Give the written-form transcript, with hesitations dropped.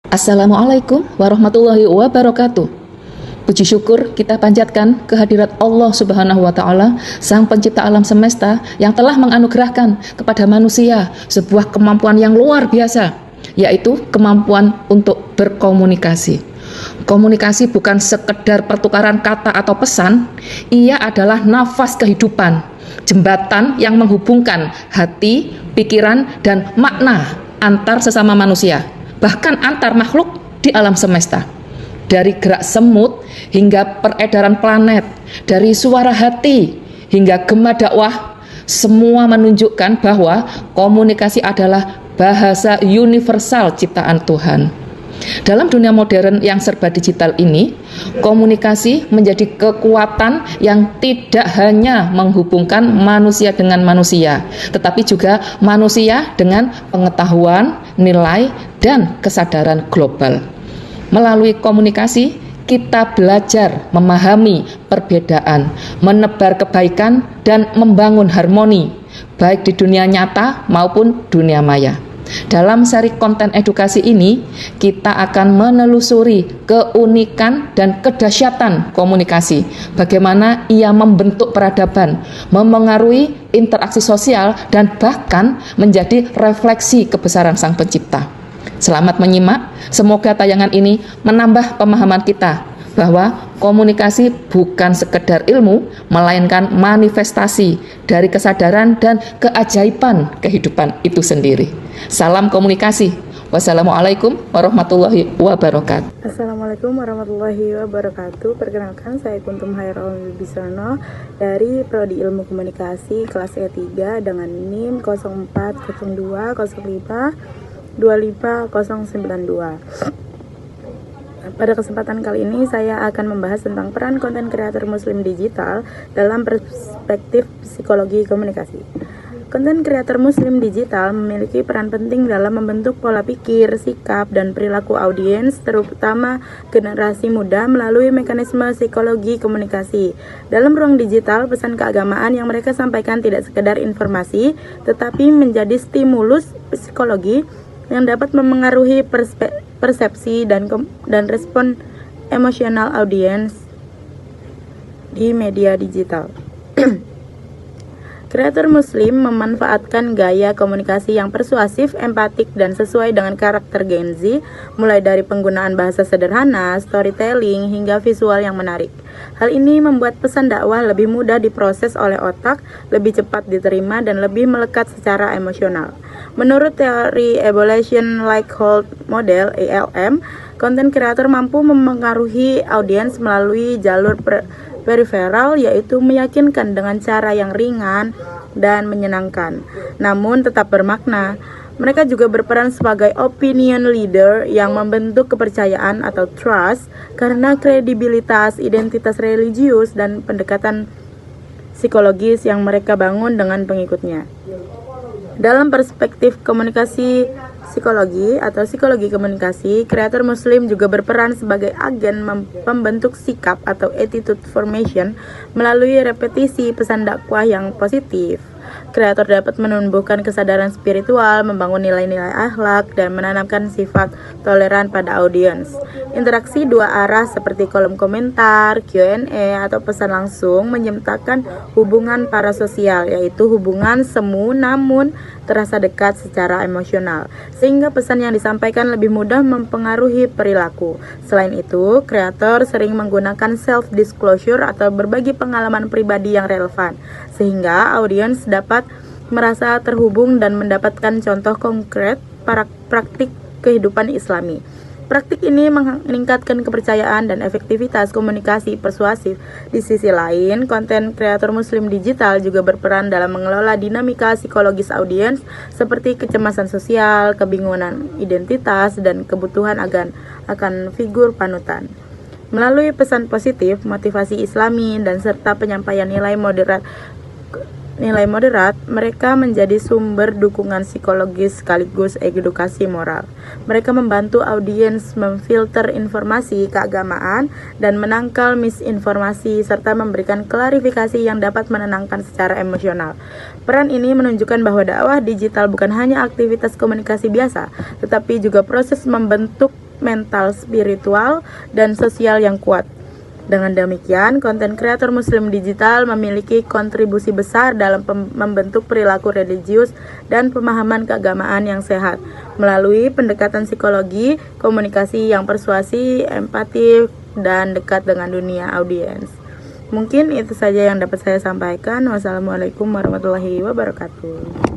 Assalamualaikum warahmatullahi wabarakatuh. Puji syukur kita panjatkan kehadirat Allah Subhanahu wa Ta'ala, Sang Pencipta alam semesta, yang telah menganugerahkan kepada manusia sebuah kemampuan yang luar biasa, yaitu kemampuan untuk berkomunikasi. Komunikasi bukan sekedar pertukaran kata atau pesan, ia adalah nafas kehidupan, jembatan yang menghubungkan hati, pikiran, dan makna antar sesama manusia, bahkan antar makhluk di alam semesta. Dari gerak semut hingga peredaran planet, dari suara hati hingga gema dakwah, semua menunjukkan bahwa komunikasi adalah bahasa universal ciptaan Tuhan. Dalam dunia modern yang serba digital ini, komunikasi menjadi kekuatan yang tidak hanya menghubungkan manusia dengan manusia, tetapi juga manusia dengan pengetahuan, nilai, dan kesadaran global. Melalui komunikasi, kita belajar memahami perbedaan, menebar kebaikan, dan membangun harmoni, baik di dunia nyata maupun dunia maya. Dalam seri konten edukasi ini, kita akan menelusuri keunikan dan kedahsyatan komunikasi, bagaimana ia membentuk peradaban, memengaruhi interaksi sosial, dan bahkan menjadi refleksi kebesaran Sang Pencipta. Selamat menyimak, semoga tayangan ini menambah pemahaman kita bahwa komunikasi bukan sekedar ilmu, melainkan manifestasi dari kesadaran dan keajaiban kehidupan itu sendiri. Salam komunikasi. Wassalamualaikum warahmatullahi wabarakatuh. Assalamualaikum warahmatullahi wabarakatuh. Perkenalkan, saya Kuntum Hairul Bisono dari Prodi Ilmu Komunikasi kelas E3 dengan NIM 0402052592. Pada kesempatan kali ini saya akan membahas tentang peran konten kreator muslim digital dalam perspektif psikologi komunikasi. Konten kreator muslim digital memiliki peran penting dalam membentuk pola pikir, sikap, dan perilaku audiens, terutama generasi muda, melalui mekanisme psikologi komunikasi. Dalam ruang digital, pesan keagamaan yang mereka sampaikan tidak sekedar informasi, tetapi menjadi stimulus psikologi yang dapat memengaruhi persepsi dan respon emosional audiens di media digital. Kreator muslim memanfaatkan gaya komunikasi yang persuasif, empatik, dan sesuai dengan karakter Gen Z, mulai dari penggunaan bahasa sederhana, storytelling, hingga visual yang menarik. Hal ini membuat pesan dakwah lebih mudah diproses oleh otak, lebih cepat diterima, dan lebih melekat secara emosional. Menurut teori Evaluation Likelihood Model (ELM), konten kreator mampu memengaruhi audiens melalui jalur periferal, yaitu meyakinkan dengan cara yang ringan dan menyenangkan, namun tetap bermakna. Mereka juga berperan sebagai opinion leader yang membentuk kepercayaan atau trust karena kredibilitas, identitas religius, dan pendekatan psikologis yang mereka bangun dengan pengikutnya. Dalam perspektif komunikasi psikologi atau psikologi komunikasi, kreator muslim juga berperan sebagai agen pembentuk sikap atau attitude formation melalui repetisi pesan dakwah yang positif. Kreator dapat menumbuhkan kesadaran spiritual, membangun nilai-nilai akhlak, dan menanamkan sifat toleran pada audiens. Interaksi dua arah seperti kolom komentar, Q&A, atau pesan langsung menyemtakan hubungan parasosial, yaitu hubungan semu namun terasa dekat secara emosional, sehingga pesan yang disampaikan lebih mudah mempengaruhi perilaku. Selain itu, kreator sering menggunakan self-disclosure atau berbagi pengalaman pribadi yang relevan, sehingga audiens dapat merasa terhubung dan mendapatkan contoh konkret praktik kehidupan Islami. Praktik ini meningkatkan kepercayaan dan efektivitas komunikasi persuasif. Di sisi lain, konten kreator muslim digital juga berperan dalam mengelola dinamika psikologis audiens seperti kecemasan sosial, kebingungan identitas, dan kebutuhan akan figur panutan. Melalui pesan positif, motivasi Islami, dan serta penyampaian nilai moderat, mereka menjadi sumber dukungan psikologis sekaligus edukasi moral. Mereka membantu audiens memfilter informasi keagamaan dan menangkal misinformasi serta memberikan klarifikasi yang dapat menenangkan secara emosional. Peran ini menunjukkan bahwa dakwah digital bukan hanya aktivitas komunikasi biasa, tetapi juga proses membentuk mental, spiritual, dan sosial yang kuat. Dengan demikian, konten kreator muslim digital memiliki kontribusi besar dalam membentuk perilaku religius dan pemahaman keagamaan yang sehat melalui pendekatan psikologi, komunikasi yang persuasi, empatik, dan dekat dengan dunia audiens. Mungkin itu saja yang dapat saya sampaikan. Wassalamualaikum warahmatullahi wabarakatuh.